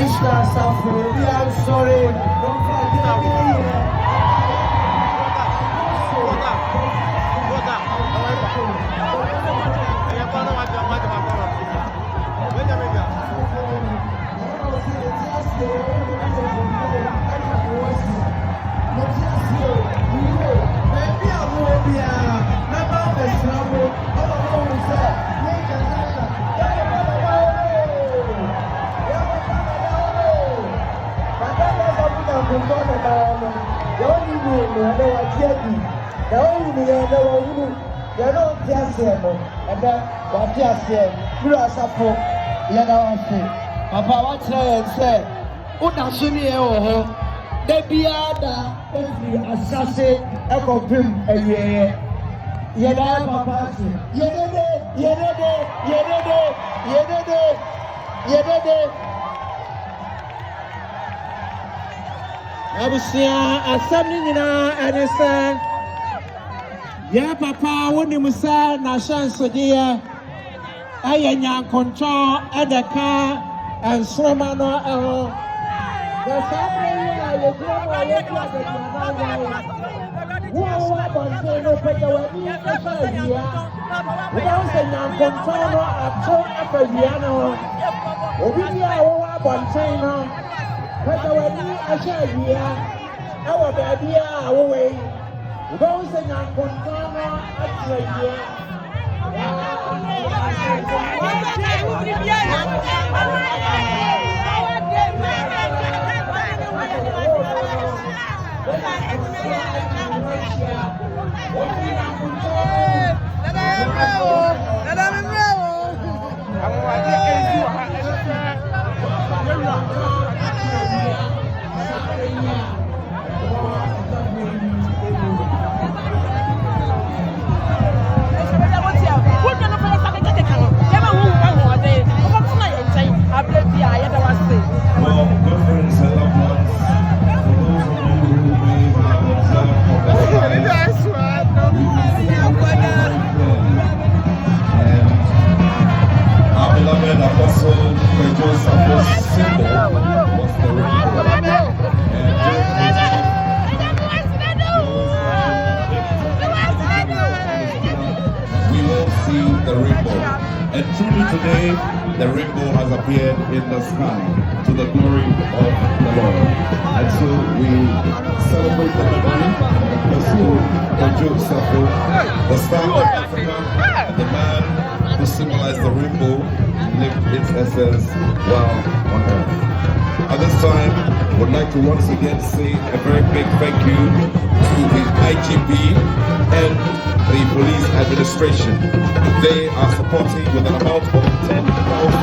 Mr. Safu, we are sorry. Don't forget me. Papa, what's there? Say, Una Sunny, oh, they be other assassin, echo pim, and Yeda, Papa, Yeda. I was here at something in our son. Yeah, Papa, when you must say, Nashan Sodia, I am control at the car and Swamano. The family, I And truly today, the rainbow has appeared in the sky to the glory of the Lord. And so we celebrate the memory of the soul of Joseph, the star of Africa, the man who symbolized the rainbow, lived its essence while on earth. At this time, I would like to once again say a very big thank you to the IGP and the police administration. They are supporting with an amount of 10,000